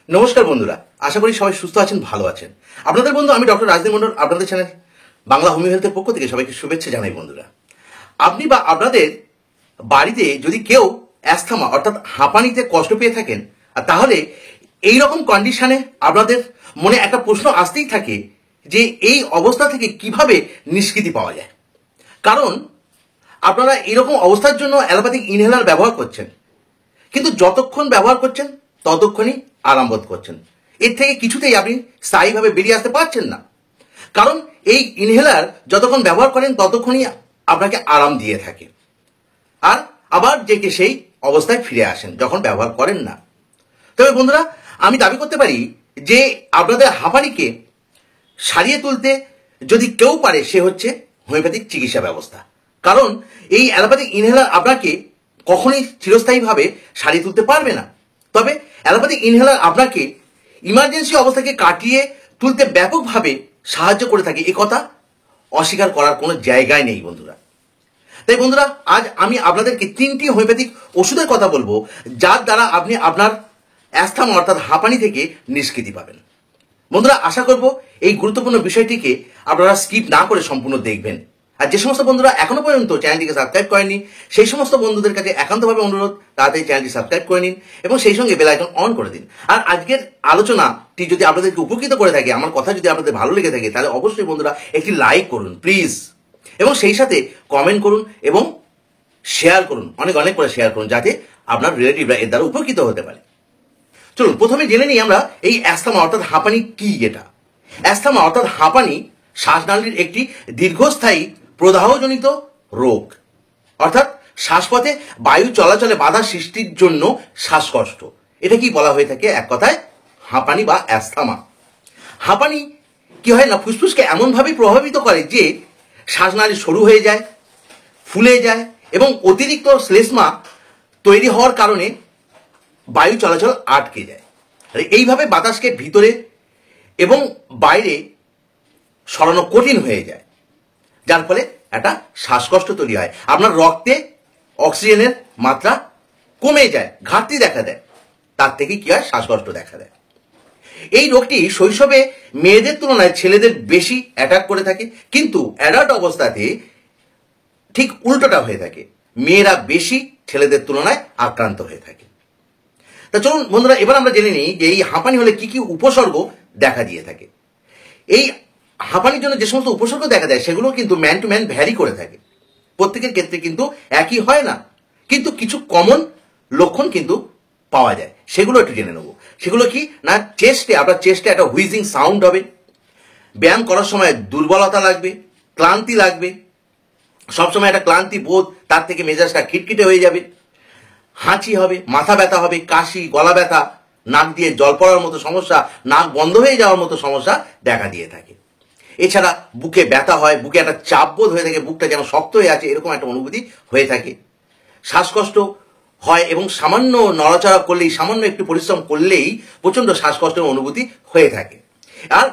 নমস্কার বন্ধুরা, আশা করি সবাই সুস্থ আছেন, ভালো আছেন। আপনাদের বন্ধু আমি ডক্টর রাজদীপ মন্ডল, আপনাদের চ্যানেল বাংলা হোমিও হেলথের পক্ষ থেকে সবাইকে শুভেচ্ছা জানাই। বন্ধুরা, আপনি বা আপনাদের বাড়িতে যদি কেউ অ্যাস্থমা অর্থাৎ হাঁপানিতে কষ্ট পেয়ে থাকেন, তাহলে এই রকম কন্ডিশনে আপনাদের মনে একটা প্রশ্ন আসতেই থাকে যে এই অবস্থা থেকে কিভাবে নিষ্কৃতি পাওয়া যায়। কারণ আপনারা এরকম অবস্থার জন্য অ্যালোপ্যাথিক ইনহেলার ব্যবহার করছেন, কিন্তু যতক্ষণ ব্যবহার করছেন ততক্ষণই আরাম বোধ করছেন। এর থেকে কিছুতেই আপনি স্থায়ীভাবে বেরিয়ে আসতে পারছেন না। কারণ এই ইনহেলার যতক্ষণ ব্যবহার করেন ততক্ষণই আপনাকে আরাম দিয়ে থাকে, আর আবার যে সেই অবস্থায় ফিরে আসেন যখন ব্যবহার করেন না। তবে বন্ধুরা, আমি দাবি করতে পারি যে আপনাদের হাঁপানিকে সারিয়ে তুলতে যদি কেউ পারে, সে হচ্ছে হোমিওপ্যাথিক চিকিৎসা ব্যবস্থা। কারণ এই অ্যালোপ্যাথিক ইনহেলার আপনাকে কখনোই চিরস্থায়ীভাবে সারিয়ে তুলতে পারবে না। তবে অ্যালোপ্যাথিক ইনহেলার আপনাকে ইমার্জেন্সি অবস্থাকে কাটিয়ে তুলতে ব্যাপকভাবে সাহায্য করে থাকে, এ কথা অস্বীকার করার কোনো জায়গায় নেই বন্ধুরা। তাই বন্ধুরা, আজ আমি আপনাদেরকে 3টি হোমিওপ্যাথিক ওষুধের কথা বলবো, যার দ্বারা আপনি আপনার অ্যাস্থমা অর্থাৎ হাঁপানি থেকে নিষ্কৃতি পাবেন। বন্ধুরা, আশা করব এই গুরুত্বপূর্ণ বিষয়টিকে আপনারা স্কিপ না করে সম্পূর্ণ দেখবেন। আর যে সমস্ত বন্ধুরা এখনো পর্যন্ত চ্যানেলটিকে সাবস্ক্রাইব করেননি, সেই সমস্ত বন্ধুদের কাছে একান্তভাবে অনুরোধ, তাড়াতাড়ি চ্যানেলটি সাবস্ক্রাইব করে নিন এবং সেই সঙ্গে বেল আইকন অন করে দিন। আর আজকের আলোচনাটি যদি আপনাদেরকে উপকৃত করে থাকে, আমার কথা যদি আপনাদের ভালো লেগে থাকে, তাহলে অবশ্যই বন্ধুরা একটি লাইক করুন প্লিজ, এবং সেই সাথে কমেন্ট করুন এবং শেয়ার করুন, অনেক অনেক করে শেয়ার করুন, যাতে আপনার রিলেটিভরা এর দ্বারা উপকৃত হতে পারে। চলুন প্রথমে জেনে নিই আমরা এই অ্যাস্থমা অর্থাৎ হাঁপানি কি। এটা অ্যাস্থমা অর্থাৎ হাঁপানি শ্বাসনালীর একটি দীর্ঘস্থায়ী প্রদাহজনিত রোগ, অর্থাৎ শ্বাসপথে বায়ু চলাচলে বাধা সৃষ্টির জন্য শ্বাসকষ্ট। এটা কি বলা হয়ে থাকে এক কথায় হাঁপানি বা অ্যাস্থমা। হাঁপানি কি হয় না, ফুসফুসকে এমনভাবে প্রভাবিত করে যে শ্বাসনালী সরু হয়ে যায়, ফুলে যায় এবং অতিরিক্ত শ্লেষ্মা তৈরি হওয়ার কারণে বায়ু চলাচল আটকে যায়। আর এইভাবে বাতাসকে ভিতরে এবং বাইরে সরানো কঠিন হয়ে যায়, যার ফলে একটা শ্বাসকষ্ট তৈরি হয়। আপনার রক্তে অক্সিজেনের মাত্রা কমে যায়, ঘাটতি দেখা দেয়, তার থেকে কি হয়, শ্বাসকষ্ট দেখা দেয়। এই রোগটি শৈশবে মেয়েদের তুলনায় ছেলেদের বেশি অ্যাটাক করে থাকে, কিন্তু অ্যাডাল্ট অবস্থাতে ঠিক উল্টোটা হয়ে থাকে, মেয়েরা বেশি ছেলেদের তুলনায় আক্রান্ত হয়ে থাকে। তা চলুন বন্ধুরা, এবার আমরা জেনে নিই যে এই হাঁপানি হলে কি কি উপসর্গ দেখা দিয়ে থাকে। এই হাঁপানির জন্য যে সমস্ত উপসর্গ দেখা দেয় সেগুলো কিন্তু ম্যান টু ম্যান ভ্যারি করে থাকে, প্রত্যেকের ক্ষেত্রে কিন্তু একই হয় না, কিন্তু কিছু কমন লক্ষণ কিন্তু পাওয়া যায়, সেগুলো একটু জেনে নেব। সেগুলো কি না, আপনার চেস্টে একটা হুইজিং সাউন্ড হবে, ব্যায়াম করার সময় দুর্বলতা লাগবে, ক্লান্তি লাগবে, সবসময় একটা ক্লান্তি বোধ, তার থেকে মেজাজটা খিটখিটে হয়ে যাবে, হাঁচি হবে, মাথা ব্যথা হবে, কাশি, গলা ব্যথা, নাক দিয়ে জল পড়ার মতো সমস্যা, নাক বন্ধ হয়ে যাওয়ার মতো সমস্যা দেখা দিয়ে থাকে। এছাড়া বুকে ব্যথা হয়, বুকে একটা চাপ বোধ হয়ে থাকে, বুকটা যেন শক্ত হয়ে আছে এরকম একটা অনুভূতি হয়ে থাকে, শ্বাসকষ্ট হয় এবং সামান্য নড়াচড়া করলেই, সামান্য একটু পরিশ্রম করলেই প্রচণ্ড শ্বাসকষ্টের অনুভূতি হয়ে থাকে। আর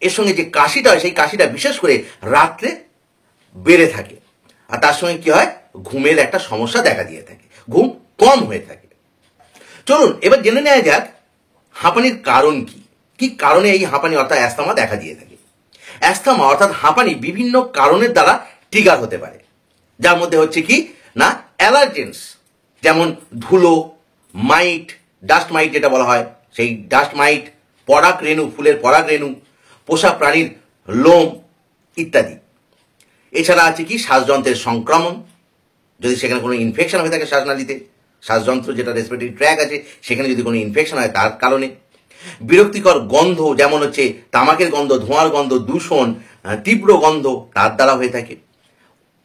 এর সঙ্গে যে কাশিটা হয়, সেই কাশিটা বিশেষ করে রাত্রে বেড়ে থাকে, আর তার সঙ্গে কি হয়, ঘুমের একটা সমস্যা দেখা দিয়ে থাকে, ঘুম কম হয়ে থাকে। চলুন এবার জেনে নেওয়া যাক হাঁপানির কারণ কি, কি কারণে এই হাঁপানি অর্থাৎ অ্যাস্থমা দেখা দিয়ে থাকে। অ্যাস্থমা অর্থাৎ হাঁপানি বিভিন্ন কারণের দ্বারা ট্রিগার হতে পারে, যার মধ্যে হচ্ছে কি না, অ্যালার্জেন্স, যেমন ধুলো, মাইট, ডাস্ট মাইট যেটা বলা হয়, সেই ডাস্ট মাইট, পরাগ রেণু, ফুলের পরাগ রেণু, পোষা প্রাণীর লোম ইত্যাদি। এছাড়া আছে কি শ্বাসযন্ত্রের সংক্রমণ, যদি সেখানে কোনো ইনফেকশন হয়ে থাকে শ্বাসনালীতে, শ্বাসযন্ত্র যেটা রেসপিরেটরি ট্র্যাক আছে সেখানে যদি কোনো ইনফেকশন হয় তার কারণে। বিরক্তিকর গন্ধ, যেমন হচ্ছে তামাকের গন্ধ, ধোঁয়ার গন্ধ, দূষণ, তীব্র গন্ধ, তার দ্বারা হয়ে থাকে।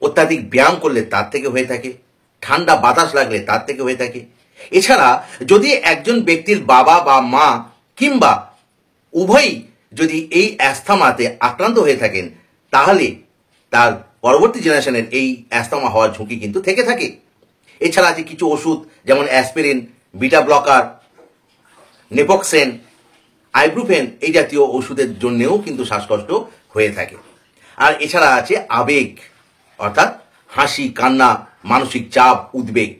অত্যাধিক ব্যায়াম করলে তার থেকে হয়ে থাকে, ঠান্ডা বাতাস লাগলে তার থেকে হয়ে থাকে। এছাড়া যদি একজন ব্যক্তির বাবা বা মা কিংবা উভয়ই যদি এই অ্যাস্থমাতে আক্রান্ত হয়ে থাকেন, তাহলে তার পরবর্তী জেনারেশনের এই অ্যাস্থমা হওয়ার ঝুঁকি কিন্তু থেকে থাকে। এছাড়া আছে কিছু ওষুধ, যেমন অ্যাসপিরিন, বিটা ব্লকার, নেপোক্সেন, আইব্রুফেন, এই জাতীয় ওষুধের জন্যেও কিন্তু শ্বাসকষ্ট হয়ে থাকে। আর এছাড়া আছে আবেগ, অর্থাৎ হাসি, কান্না, মানসিক চাপ, উদ্বেগ,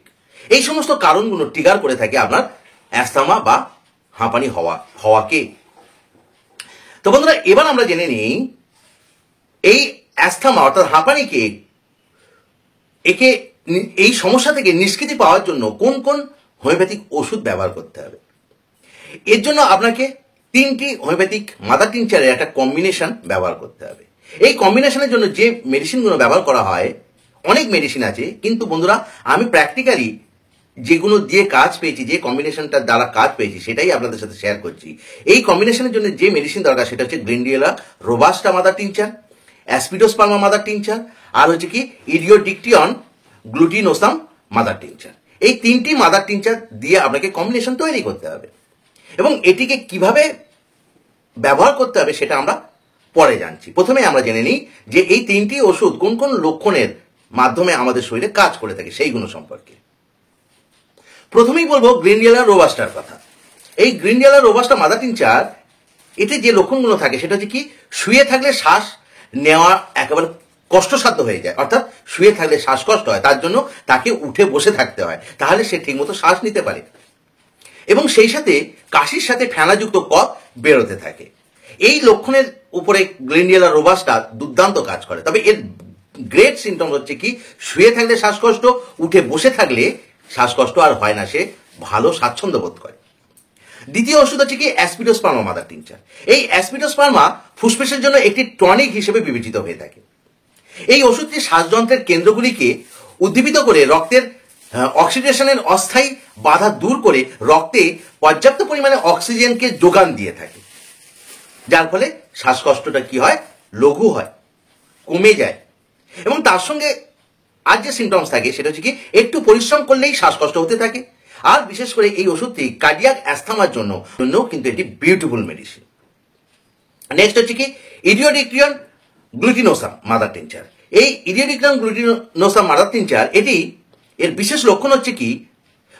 এই সমস্ত কারণগুলো ট্রিগার করে থাকে আপনার অ্যাস্থমা বা হাঁপানি হওয়াকে। তো বন্ধুরা, এবার আমরা জেনে নিই এই অ্যাস্থমা অর্থাৎ হাঁপানিকে এই সমস্যা থেকে নিষ্কৃতি পাওয়ার জন্য কোন কোন হোমিওপ্যাথিক ওষুধ ব্যবহার করতে হবে। এর জন্য আপনাকে 3টি হোমিওপ্যাথিক মাদার টিংচারের একটা কম্বিনেশন ব্যবহার করতে হবে। এই কম্বিনেশনের জন্য যে মেডিসিনগুলো ব্যবহার করা হয়, অনেক মেডিসিন আছে, কিন্তু বন্ধুরা আমি প্র্যাকটিক্যালি যেগুলো দিয়ে কাজ পেয়েছি, যে কম্বিনেশনটার দ্বারা কাজ পেয়েছি, সেটাই আপনাদের সাথে শেয়ার করছি। এই কম্বিনেশনের জন্য যে মেডিসিন দরকার সেটা হচ্ছে grindelia robusta mother tincture, aspidosperma mother tincture, আর হচ্ছে কি ইডিওডিকটিয়ন গ্লুটিনোসাম মাদার টিংচার। এই 3টি মাদার টিংচার দিয়ে আপনাকে কম্বিনেশন তৈরি করতে হবে, এবং এটিকে কিভাবে ব্যবহার করতে হবে সেটা আমরা পরে জানছি। প্রথমে আমরা জেনে নিই যে এই 3টি ওষুধ কোন কোন লক্ষণের মাধ্যমে আমাদের শরীরে কাজ করে থাকে সেইগুলো সম্পর্কে। প্রথমেই বলবো গ্রিন্ডিওলা রোবাস্টার কথা। এই গ্রিন্ডিওলা রোবাস্টা মাদার টিংচার, এতে যে লক্ষণগুলো থাকে সেটা হচ্ছে কি, শুয়ে থাকলে শ্বাস নেওয়া একেবারে কষ্টসাধ্য হয়ে যায়, অর্থাৎ শুয়ে থাকলে শ্বাসকষ্ট হয়, তার জন্য তাকে উঠে বসে থাকতে হয়, তাহলে সে ঠিকমতো শ্বাস নিতে পারে। এবং সেই সাথে কাশির সাথে ফেনাযুক্ত কফ বেরোতে থাকে। এই লক্ষণের উপরে গ্রিন্ডিওলা রোবাস্টা দুর্দান্ত কাজ করে। তবে এর গ্রেট সিমটম হচ্ছে কি, শুয়ে থাকলে শ্বাসকষ্ট, উঠে বসে থাকলে শ্বাসকষ্ট আর হয় না, সে ভালো স্বাচ্ছন্দ্য বোধ করে। দ্বিতীয় ওষুধ হচ্ছে কি অ্যাসপিডোস্পার্মা মাদার টিংচার। এই অ্যাসপিডোস্পার্মা ফুসফুসের জন্য একটি টনিক হিসেবে বিবেচিত হয়ে থাকে। এই ওষুধটি শ্বাসযন্ত্রের কেন্দ্রগুলিকে উদ্দীপিত করে রক্তের অক্সিডেশনের অস্থায়ী বাধা দূর করে রক্তে পর্যাপ্ত পরিমাণে অক্সিজেনকে যোগান দিয়ে থাকে, যার ফলে শ্বাসকষ্টটা কি হয়, লঘু হয়, কমে যায়। এবং তার সঙ্গে আর যে সিমটমস থাকে সেটা হচ্ছে কি, একটু পরিশ্রম করলেই শ্বাসকষ্ট হতে থাকে। আর বিশেষ করে এই ওষুধটি কার্ডিয়াক অ্যাস্থমার জন্য কিন্তু এটি বিউটিফুল মেডিসিন। নেক্সট হচ্ছে কি ইডিওডিকটিয়ন গ্লুটিনোসাম মাদার টিংচার। এই ইডিওডিকটিয়ন গ্লুটিনোসাম মাদার টিংচার, এর বিশেষ লক্ষণ হচ্ছে কি,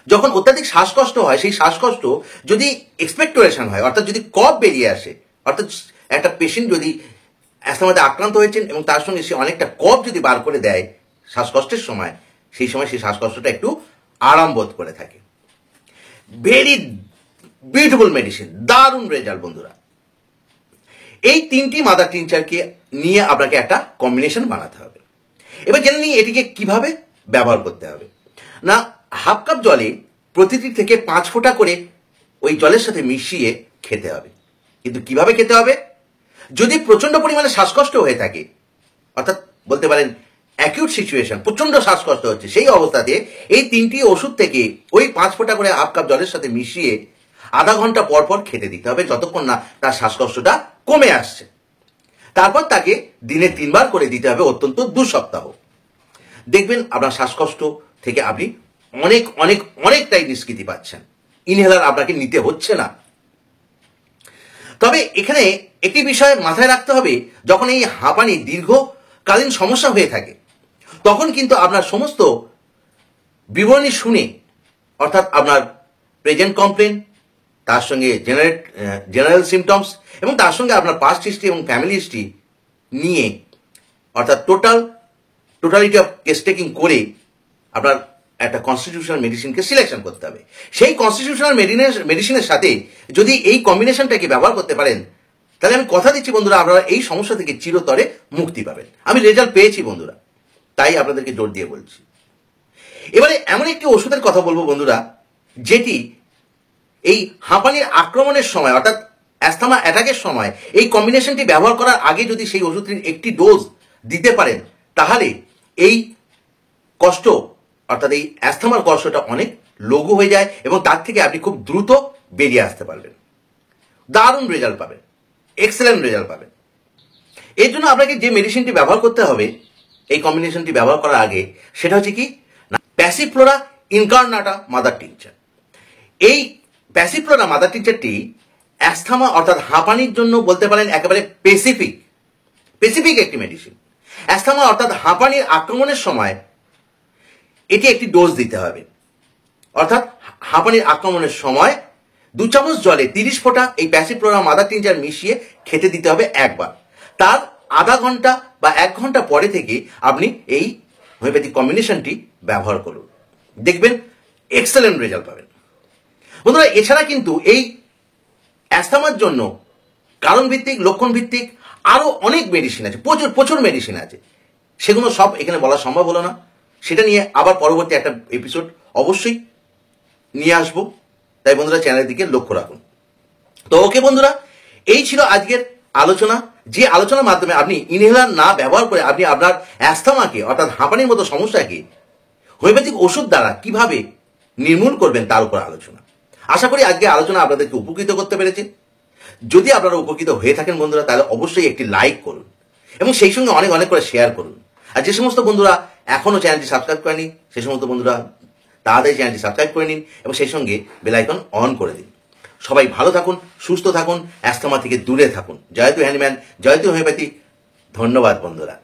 যখন অত্যাধিক শ্বাসকষ্ট হয়, সেই শ্বাসকষ্ট যদি এক্সপেক্টোরেশন হয়, অর্থাৎ যদি কফ বেরিয়ে আসে, অর্থাৎ একটা পেশেন্ট যদি অ্যাস্থমাতে আক্রান্ত হয়েছেন এবং তার সঙ্গে সে অনেকটা কফ যদি বার করে দেয় শ্বাসকষ্টের সময়, সেই সময় সেই শ্বাসকষ্টটা একটু আরাম বোধ করে থাকে। ভেরি বিউটিফুল মেডিসিন, দারুণ রেজাল্ট বন্ধুরা। এই 3টি মাদার টিংচারকে নিয়ে আপনাকে একটা কম্বিনেশন বানাতে হবে। এবার জেনে নিই এটিকে কিভাবে ব্যবহার করতে হবে। না, হাফ কাপ জলে প্রতিটি থেকে 5 ফোঁটা করে ওই জলের সাথে মিশিয়ে খেতে হবে। কিন্তু কিভাবে খেতে হবে, যদি প্রচন্ড পরিমাণে শ্বাসকষ্ট হয়ে থাকে, অর্থাৎ বলতে পারেন অ্যাকিউট সিচুয়েশন, প্রচন্ড শ্বাসকষ্ট হচ্ছে, সেই অবস্থাতে এই 3টি ওষুধ থেকে ওই 5 ফোঁটা করে হাফ কাপ জলের সাথে মিশিয়ে আধা ঘন্টা পর পর খেতে দিতে হবে, যতক্ষণ না তার শ্বাসকষ্টটা কমে আসছে। তারপর তাকে দিনে 3 বার করে দিতে হবে অত্যন্ত 2 সপ্তাহ। দেখবেন আপনার শ্বাসকষ্ট থেকে আপনি অনেক অনেক অনেকটাই নিষ্কৃতি পাচ্ছেন, ইনহেলার আপনাকে নিতে হচ্ছে না। তবে এখানে একটি বিষয় মাথায় রাখতে হবে, যখন এই হাঁপানি দীর্ঘকালীন সমস্যা হয়ে থাকে, তখন কিন্তু আপনার সমস্ত বিবরণী শুনে, অর্থাৎ আপনার প্রেজেন্ট কমপ্লেন, তার সঙ্গে জেনারেল সিমটমস এবং তার সঙ্গে আপনার পাস্ট হিস্ট্রি এবং ফ্যামিলি হিস্ট্রি নিয়ে, অর্থাৎ টোটালিটি অফ কেস টেকিং করে আপনার একটা কনস্টিটিউশনাল মেডিসিনকে সিলেকশন করতে হবে। সেই কনস্টিটিউশনাল মেডিসিনের সাথে যদি এই কম্বিনেশনটাকে ব্যবহার করতে পারেন, তাহলে আমি কথা দিচ্ছি বন্ধুরা, আপনারা এই সমস্যা থেকে চিরতরে মুক্তি পাবেন। আমি রেজাল্ট পেয়েছি বন্ধুরা, তাই আপনাদেরকে জোর দিয়ে বলছি। এবারে এমন একটি ওষুধের কথা বলবো বন্ধুরা, যেটি এই হাঁপানির আক্রমণের সময়, অর্থাৎ অ্যাস্থমা অ্যাটাকের সময় এই কম্বিনেশনটি ব্যবহার করার আগে যদি সেই ওষুধটির একটি ডোজ দিতে পারেন, তাহলে এই কষ্ট, অর্থাৎ এই অ্যাস্থমার কষ্টটা অনেক লঘু হয়ে যায় এবং তার থেকে আপনি খুব দ্রুত বেরিয়ে আসতে পারবেন। দারুণ রেজাল্ট পাবেন, এক্সেলেন্ট রেজাল্ট পাবেন। এর জন্য আপনাকে যে মেডিসিনটি ব্যবহার করতে হবে এই কম্বিনেশনটি ব্যবহার করার আগে, সেটা হচ্ছে কি, প্যাসিফ্লোরা ইনকার্নাটা মাদার টিংচার। এই প্যাসিফ্লোরা মাদার টিংচারটি অ্যাস্থমা অর্থাৎ হাঁপানির জন্য বলতে পারেন একেবারে স্পেসিফিক একটি মেডিসিন। অ্যাস্থমা অর্থাৎ হাঁপানির আক্রমণের সময় এটি একটি ডোজ দিতে হবে, অর্থাৎ হাঁপানির আক্রমণের সময় 2 চামচ জলে 30 ফোঁটা এই প্যাসিফ্লোরা মাদার টিংচার মিশিয়ে খেতে দিতে হবে একবার। তার আধা ঘন্টা বা 1 ঘন্টা পরে থেকে আপনি এই হোমিওপ্যাথিক কম্বিনেশনটি ব্যবহার করুন, দেখবেন এক্সেলেন্ট রেজাল্ট পাবেন বন্ধুরা। এছাড়া কিন্তু এই অ্যাস্থামার জন্য কারণ ভিত্তিক, লক্ষণ ভিত্তিক আরও অনেক মেডিসিন আছে, প্রচুর প্রচুর মেডিসিন আছে। সেগুলো সব এখানে বলা সম্ভব হলো না। সেটা নিয়ে আবার পরবর্তী একটা এপিসোড অবশ্যই নিয়ে আসবো। তাই বন্ধুরা চ্যানেলের দিকে লক্ষ্য রাখুন। তো ওকে বন্ধুরা, এই ছিল আজকের আলোচনা। যে আলোচনার মাধ্যমে আপনি ইনহেলার না ব্যবহার করে আপনি আপনার অ্যাস্থমাকে অর্থাৎ হাঁপানির মতো সমস্যাকে হোমিওপ্যাথিক ওষুধ দ্বারা কিভাবে নির্মূল করবেন তার উপর আলোচনা। আশা করি আজকে আলোচনা আপনাদেরকে উপকৃত করতে পেরেছে। যদি আপনারা উপকৃত হয়ে থাকেন বন্ধুরা, তাহলে অবশ্যই একটি লাইক করুন এবং সেই সঙ্গে অনেক অনেক করে শেয়ার করুন। আর যে সমস্ত বন্ধুরা এখনও চ্যানেলটি সাবস্ক্রাইব করেনি, সেই সমস্ত বন্ধুরা তাড়াতাড়ি চ্যানেলটি সাবস্ক্রাইব করে নিন এবং সেই সঙ্গে বেল আইকন অন করে দিন। সবাই ভালো থাকুন, সুস্থ থাকুন, অ্যাস্থমা থেকে দূরে থাকুন। জয়তু হ্যান্ডম্যান, জয়তু হোমিওপ্যাথি। ধন্যবাদ বন্ধুরা।